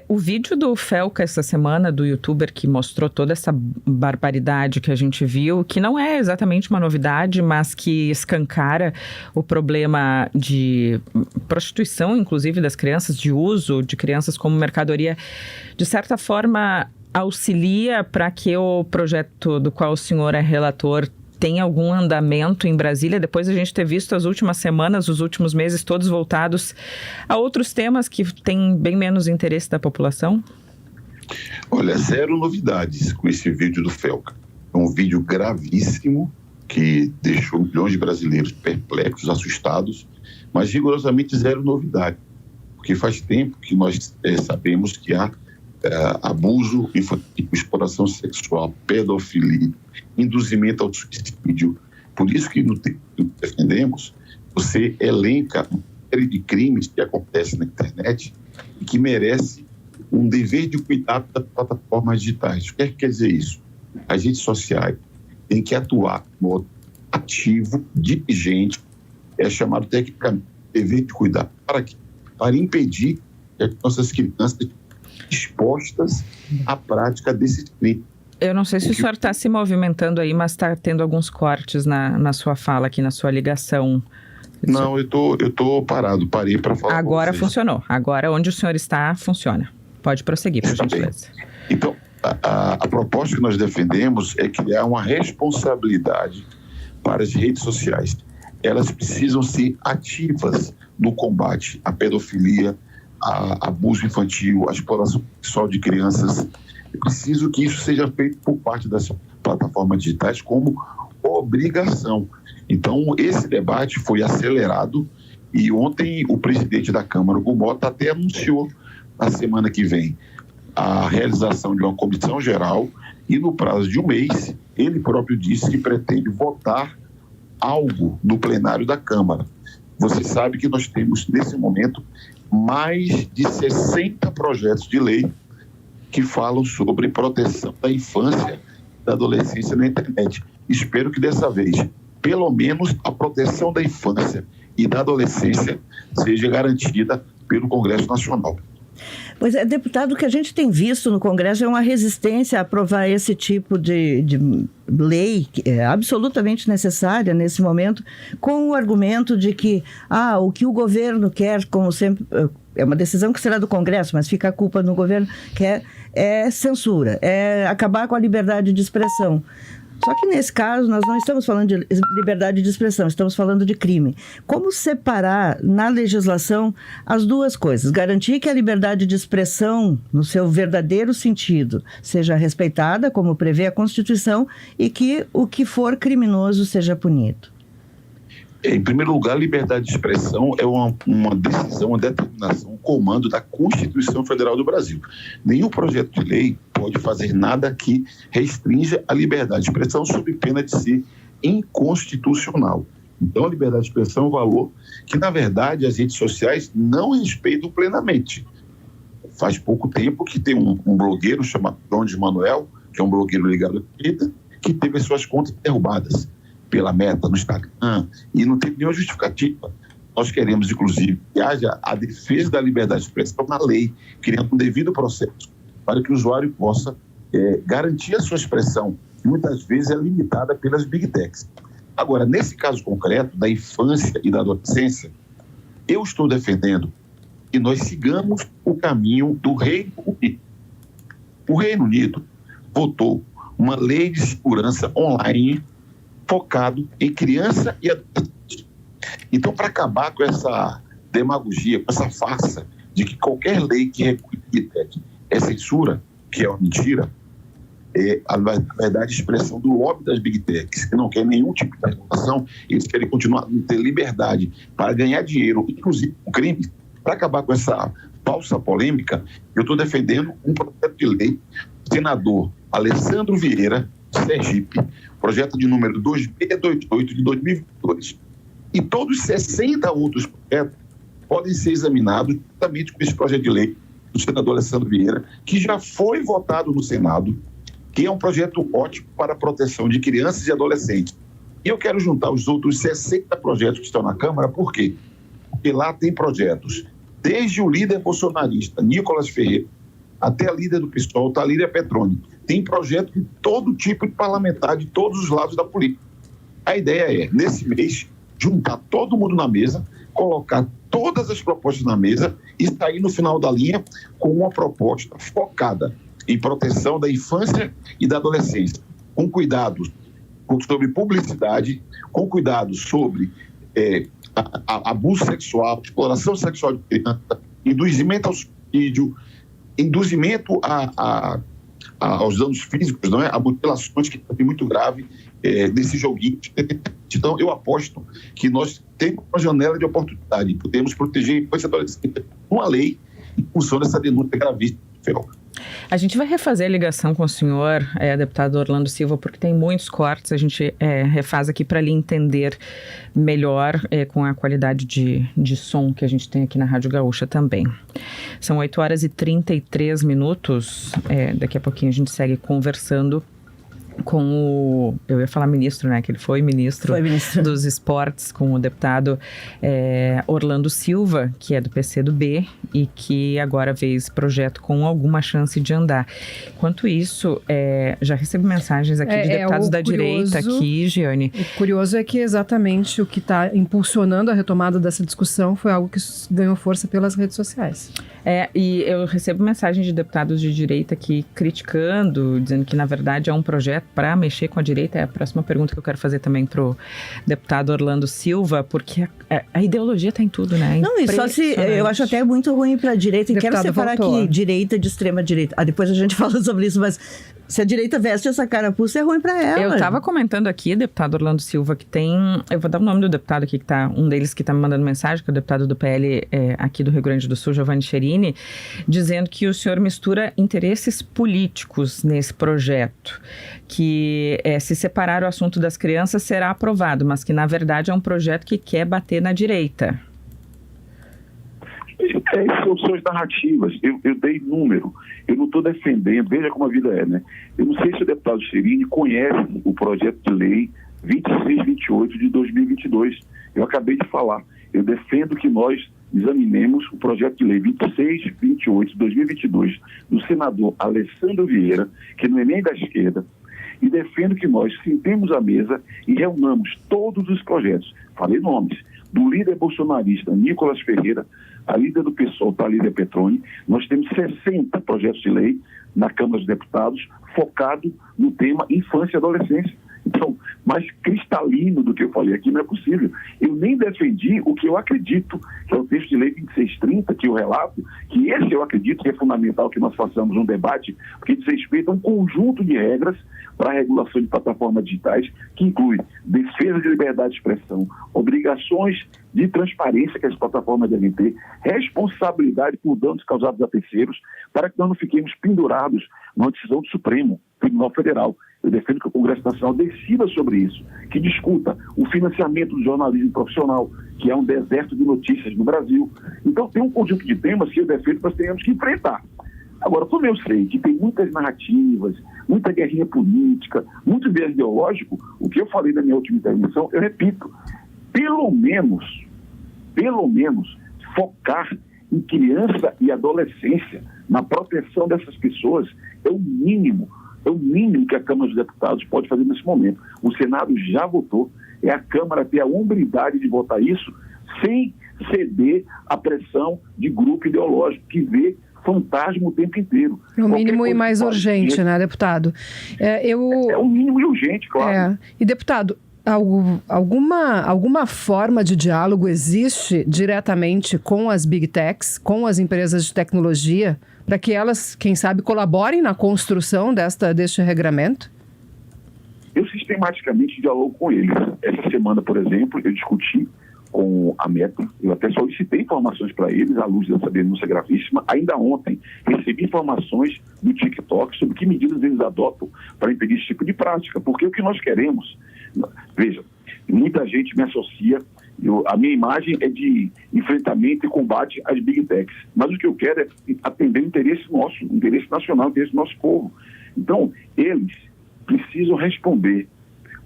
O vídeo do Felca essa semana, do youtuber que mostrou toda essa barbaridade que a gente viu, que não é exatamente uma novidade, mas que escancara o problema de prostituição, inclusive das crianças, de uso de crianças como mercadoria, de certa forma auxilia para que o projeto do qual o senhor é relator tenha algum andamento em Brasília, depois a gente ter visto as últimas semanas, os últimos meses todos voltados a outros temas que têm bem menos interesse da população? Olha, zero novidades com esse vídeo do Felca. É um vídeo gravíssimo que deixou milhões de brasileiros perplexos, assustados, mas rigorosamente zero novidade, porque faz tempo que nós sabemos que há abuso infantil, exploração sexual, pedofilia, induzimento ao suicídio. Por isso que no tempo que defendemos, você elenca uma série de crimes que acontecem na internet e que merece um dever de cuidado das plataformas digitais. O que quer dizer isso? As redes sociais têm que atuar de modo ativo, diligente, chamado tecnicamente dever de cuidado. Para quê? Para impedir que as nossas crianças expostas à prática desse crime. Eu não sei se o senhor está se movimentando aí, mas está tendo alguns cortes na sua fala aqui, na sua ligação. Não, eu tô parado, parei para falar. Agora funcionou. Agora onde o senhor está, funciona. Pode prosseguir, por gentileza. Então, a proposta que nós defendemos é criar uma responsabilidade para as redes sociais. Elas precisam ser ativas no combate à pedofilia, a abuso infantil, a exploração sexual de crianças. É preciso que isso seja feito por parte das plataformas digitais como obrigação. Então, esse debate foi acelerado e ontem o presidente da Câmara, o Gumota, até anunciou na semana que vem a realização de uma comissão geral e no prazo de um mês, ele próprio disse que pretende votar algo no plenário da Câmara. Você sabe que nós temos, nesse momento, mais de 60 projetos de lei que falam sobre proteção da infância e da adolescência na internet. Espero que dessa vez, pelo menos, a proteção da infância e da adolescência seja garantida pelo Congresso Nacional. Pois é, deputado, o que a gente tem visto no Congresso é uma resistência a aprovar esse tipo de lei, que é absolutamente necessária nesse momento, com o argumento de que o que o governo quer, como sempre, é uma decisão que será do Congresso, mas fica a culpa no governo, que é censura, é acabar com a liberdade de expressão. Só que nesse caso nós não estamos falando de liberdade de expressão, estamos falando de crime. Como separar na legislação as duas coisas? Garantir que a liberdade de expressão, no seu verdadeiro sentido, seja respeitada, como prevê a Constituição, e que o que for criminoso seja punido. Em primeiro lugar, a liberdade de expressão é uma decisão, uma determinação, um comando da Constituição Federal do Brasil. Nenhum projeto de lei pode fazer nada que restrinja a liberdade de expressão sob pena de ser inconstitucional. Então, a liberdade de expressão é um valor que, na verdade, as redes sociais não respeitam plenamente. Faz pouco tempo que tem um blogueiro chamado Jones Manuel, que é um blogueiro ligado à Twitter, que teve as suas contas derrubadas pela Meta no Instagram, e não teve nenhuma justificativa. Nós queremos, inclusive, que haja a defesa da liberdade de expressão na lei, criando um devido processo para que o usuário possa garantir a sua expressão, que muitas vezes é limitada pelas big techs. Agora, nesse caso concreto, da infância e da adolescência, eu estou defendendo que nós sigamos o caminho do Reino Unido. O Reino Unido votou uma lei de segurança online focado em criança e adolescente. Então, para acabar com essa demagogia, com essa farsa de que qualquer lei que regule é censura, que é uma mentira, a verdade, expressão do lobby das Big Techs, que não quer nenhum tipo de regulação, eles querem continuar a ter liberdade para ganhar dinheiro, inclusive com crime. Para acabar com essa falsa polêmica, eu estou defendendo um projeto de lei do senador Alessandro Vieira, de Sergipe, projeto de número 2628 de 2022. E todos os 60 outros projetos podem ser examinados juntamente com esse projeto de lei do senador Alessandro Vieira, que já foi votado no Senado, que é um projeto ótimo para a proteção de crianças e adolescentes. E eu quero juntar os outros 60 projetos que estão na Câmara, por quê? Porque lá tem projetos desde o líder bolsonarista, Nicolas Ferreira, até a líder do PSOL, Talíria Petroni. Tem projeto de todo tipo de parlamentar, de todos os lados da política. A ideia é, nesse mês, juntar todo mundo na mesa, colocar todas as propostas na mesa e sair no final da linha com uma proposta focada em proteção da infância e da adolescência, com cuidados sobre publicidade, com cuidados sobre abuso sexual, exploração sexual de criança, induzimento ao suicídio, induzimento aos danos físicos, não é? A mutilações, que é muito grave desse joguinho. Então, eu aposto que nós temos uma janela de oportunidade, podemos proteger a infância e a adolescência com uma lei em função dessa denúncia gravíssima do Feoca. A gente vai refazer a ligação com o senhor, deputado Orlando Silva, porque tem muitos cortes, a gente refaz aqui para lhe entender melhor com a qualidade de som que a gente tem aqui na Rádio Gaúcha também. São 8h33, daqui a pouquinho a gente segue conversando com eu ia falar ministro, né, que ele foi ministro dos esportes, com o deputado Orlando Silva, que é do PCdoB e que agora vê esse projeto com alguma chance de andar. Enquanto isso, já recebo mensagens aqui de deputados da direita aqui, Giane. O curioso é que exatamente o que está impulsionando a retomada dessa discussão foi algo que ganhou força pelas redes sociais. E eu recebo mensagens de deputados de direita aqui criticando, dizendo que na verdade é um projeto para mexer com a direita. É a próxima pergunta que eu quero fazer também para o deputado Orlando Silva, porque a ideologia está em tudo, né? Não, e só se eu acho até muito ruim para a direita, e quero separar aqui direita de extrema direita. Depois a gente fala sobre isso, mas se a direita veste essa carapuça, é ruim para ela. Eu estava comentando aqui, deputado Orlando Silva, que tem... Eu vou dar o nome do deputado aqui, que tá, um deles que está me mandando mensagem, que é o deputado do PL aqui do Rio Grande do Sul, Giovanni Cherini, dizendo que o senhor mistura interesses políticos nesse projeto, que se separar o assunto das crianças será aprovado, mas que na verdade é um projeto que quer bater na direita. São as narrativas. Eu dei número. Eu não estou defendendo. Veja como a vida é, né? Eu não sei se o deputado Cherini conhece o projeto de lei 2628 de 2022. Eu acabei de falar. Eu defendo que nós examinemos o projeto de lei 2628 de 2022 do senador Alessandro Vieira, que não é nem da esquerda, e defendo que nós sentemos à mesa e reunamos todos os projetos. Falei nomes. Do líder bolsonarista Nicolas Ferreira, a líder do PSOL, Talíria Petroni. Nós temos 60 projetos de lei na Câmara dos Deputados focado no tema infância e adolescência. Então, mais cristalino do que eu falei aqui não é possível. Eu nem defendi o que eu acredito, que é o texto de lei 2630, que eu relato, que esse eu acredito que é fundamental que nós façamos um debate, porque diz respeito a um conjunto de regras para a regulação de plataformas digitais, que inclui defesa de liberdade de expressão, obrigações de transparência que as plataformas devem ter, responsabilidade por danos causados a terceiros, para que nós não fiquemos pendurados numa decisão do Supremo Tribunal Federal. Eu defendo que o Congresso Nacional decida sobre isso, que discuta o financiamento do jornalismo profissional, que é um deserto de notícias no Brasil. Então, tem um conjunto de temas que eu defendo que nós tenhamos que enfrentar. Agora, como eu sei que tem muitas narrativas, muita guerrinha política, muito viés ideológico, o que eu falei na minha última intervenção, eu repito, pelo menos, focar em criança e adolescência, na proteção dessas pessoas, é o mínimo que a Câmara dos Deputados pode fazer nesse momento. O Senado já votou, é a Câmara ter a hombridade de votar isso sem ceder à pressão de grupo ideológico que vê fantasma o tempo inteiro. É o mínimo e mais urgente, né, deputado? É o mínimo e urgente, claro. E, deputado, alguma forma de diálogo existe diretamente com as Big Techs, com as empresas de tecnologia, para que elas, quem sabe, colaborem na construção deste regramento? Eu sistematicamente dialogo com eles. Essa semana, por exemplo, eu discuti com a Meta, eu até solicitei informações para eles à luz dessa denúncia gravíssima. Ainda ontem recebi informações do TikTok sobre que medidas eles adotam para impedir esse tipo de prática, porque o que nós queremos, veja, muita gente me associa, a minha imagem é de enfrentamento e combate às Big Techs, mas o que eu quero é atender o interesse nosso, o interesse nacional, o interesse do nosso povo. Então, eles precisam responder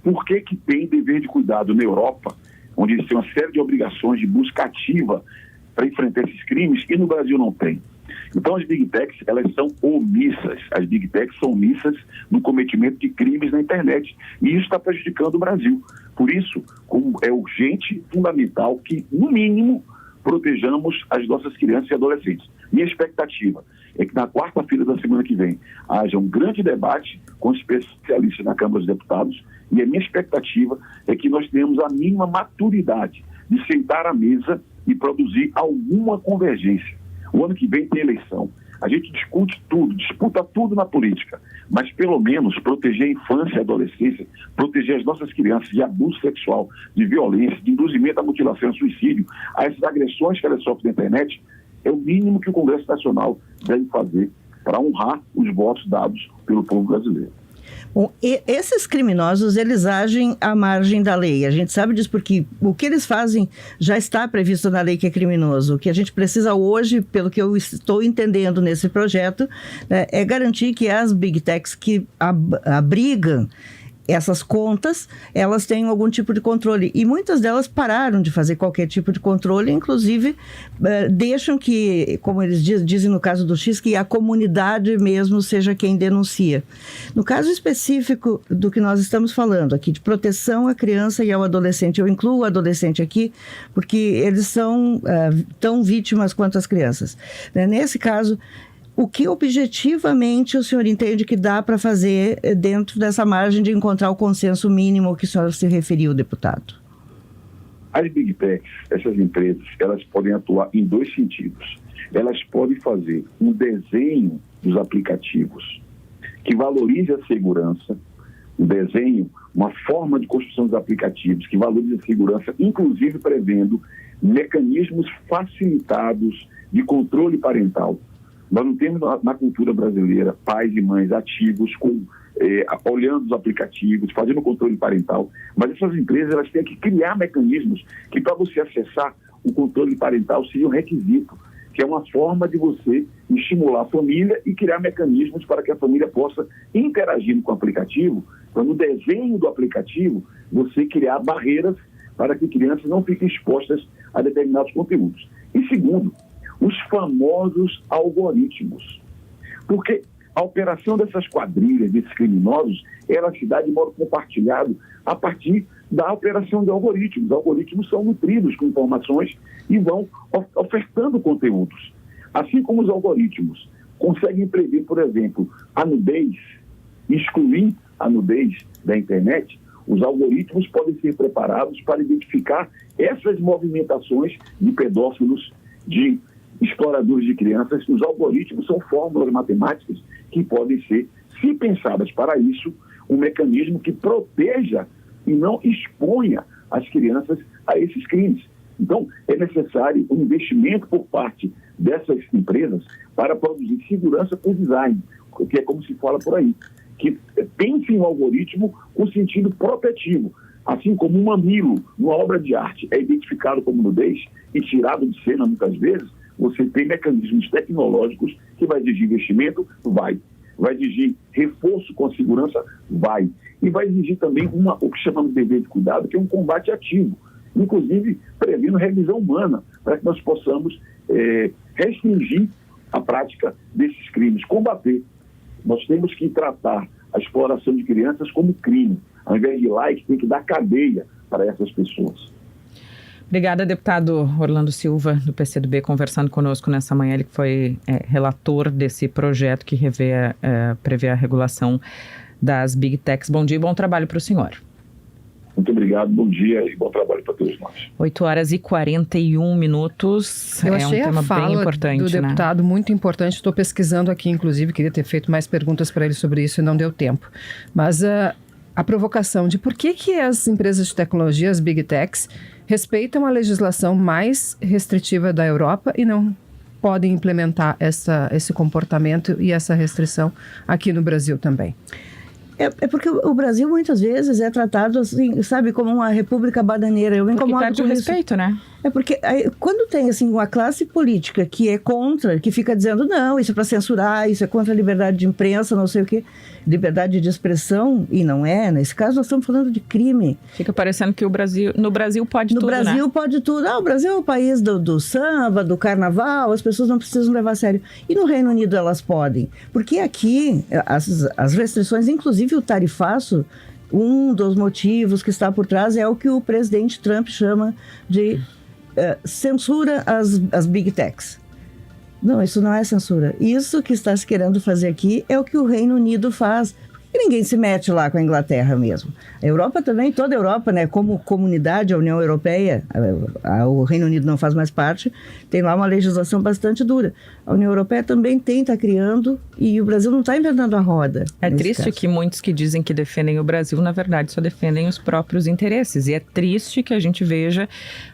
por que tem dever de cuidado na Europa, onde eles têm uma série de obrigações de busca ativa para enfrentar esses crimes e no Brasil não tem. Então as Big Techs, elas são omissas. As Big Techs são omissas no cometimento de crimes na internet. E isso está prejudicando o Brasil. Por isso, como é urgente, fundamental que, no mínimo, protejamos as nossas crianças e adolescentes. Minha expectativa é que na quarta-feira da semana que vem haja um grande debate com especialistas na Câmara dos Deputados e a minha expectativa é que nós tenhamos a mínima maturidade de sentar à mesa e produzir alguma convergência. O ano que vem tem eleição. A gente discute tudo, disputa tudo na política, mas pelo menos proteger a infância e a adolescência, proteger as nossas crianças de abuso sexual, de violência, de induzimento à mutilação e suicídio, a essas agressões que elas sofrem na internet, é o mínimo que o Congresso Nacional deve fazer para honrar os votos dados pelo povo brasileiro. Bom, esses criminosos, eles agem à margem da lei. A gente sabe disso porque o que eles fazem já está previsto na lei que é criminoso. O que a gente precisa hoje, pelo que eu estou entendendo nesse projeto, é garantir que as Big Techs que abrigam essas contas, elas têm algum tipo de controle. E muitas delas pararam de fazer qualquer tipo de controle, inclusive deixam que, como eles dizem no caso do X, que a comunidade mesmo seja quem denuncia. No caso específico do que nós estamos falando aqui, de proteção à criança e ao adolescente, eu incluo o adolescente aqui, porque eles são tão vítimas quanto as crianças. Nesse caso, o que objetivamente o senhor entende que dá para fazer dentro dessa margem de encontrar o consenso mínimo ao que o senhor se referiu, deputado? As Big Techs, essas empresas, elas podem atuar em dois sentidos. Elas podem fazer um desenho dos aplicativos que valorize a segurança, um desenho, uma forma de construção dos aplicativos que valorize a segurança, inclusive prevendo mecanismos facilitados de controle parental. Nós não temos na cultura brasileira pais e mães ativos olhando os aplicativos, fazendo controle parental, mas essas empresas elas têm que criar mecanismos que para você acessar o controle parental seja um requisito, que é uma forma de você estimular a família e criar mecanismos para que a família possa interagir com o aplicativo, para no desenho do aplicativo você criar barreiras para que crianças não fiquem expostas a determinados conteúdos. E segundo, os famosos algoritmos. Porque a operação dessas quadrilhas, desses criminosos, ela se dá de modo compartilhado a partir da operação de algoritmos. Os algoritmos são nutridos com informações e vão ofertando conteúdos. Assim como os algoritmos conseguem prever, por exemplo, a nudez, excluir a nudez da internet, os algoritmos podem ser preparados para identificar essas movimentações de pedófilos, de exploradores de crianças. Os algoritmos são fórmulas matemáticas que podem ser, se pensadas para isso, um mecanismo que proteja e não exponha as crianças a esses crimes. Então, é necessário um investimento por parte dessas empresas para produzir segurança por design, que é como se fala por aí, que pense um algoritmo com sentido protetivo. Assim como um mamilo, numa obra de arte, é identificado como nudez e tirado de cena muitas vezes, você tem mecanismos tecnológicos que vai exigir investimento? Vai exigir reforço com a segurança? Vai. E vai exigir também o que chamamos de dever de cuidado, que é um combate ativo, inclusive prevendo revisão humana, para que nós possamos restringir a prática desses crimes, combater. Nós temos que tratar a exploração de crianças como crime, ao invés de like, tem que dar cadeia para essas pessoas. Obrigada, deputado Orlando Silva, do PCdoB, conversando conosco nessa manhã. Ele que foi relator desse projeto que prevê a regulação das Big Techs. Bom dia e bom trabalho para o senhor. Muito obrigado, bom dia e bom trabalho para todos nós. 8h41. Eu achei um tema a fala bem importante, do deputado muito importante. Estou pesquisando aqui, inclusive, queria ter feito mais perguntas para ele sobre isso e não deu tempo. Mas a provocação de por que as empresas de tecnologia, as Big Techs, respeitam a legislação mais restritiva da Europa e não podem implementar esse comportamento e essa restrição aqui no Brasil também. É porque o Brasil muitas vezes é tratado assim, sabe, como uma república bananeira. Eu me Porque incomodo perde o com isso. respeito, né? É porque aí, quando tem assim uma classe política que é contra, que fica dizendo não, isso é para censurar, isso é contra a liberdade de imprensa, não sei o quê, liberdade de expressão, e não é, nesse caso nós estamos falando de crime. Fica parecendo que no Brasil pode No tudo, Brasil né? pode tudo. O Brasil é o país do samba, do carnaval, as pessoas não precisam levar a sério. E no Reino Unido elas podem. Porque aqui, as restrições, inclusive o tarifaço, um dos motivos que está por trás é o que o presidente Trump chama de censura às big techs. Não, isso não é censura. Isso que está se querendo fazer aqui é o que o Reino Unido faz. E ninguém se mete lá com a Inglaterra mesmo. A Europa também, toda a Europa, né, como comunidade, a União Europeia, o Reino Unido não faz mais parte, tem lá uma legislação bastante dura. A União Europeia também está criando e o Brasil não está inventando a roda. É triste que muitos que dizem que defendem o Brasil, na verdade, só defendem os próprios interesses. E é triste que a gente veja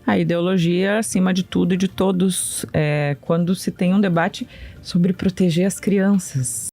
a ideologia acima de tudo e de todos quando se tem um debate sobre proteger as crianças.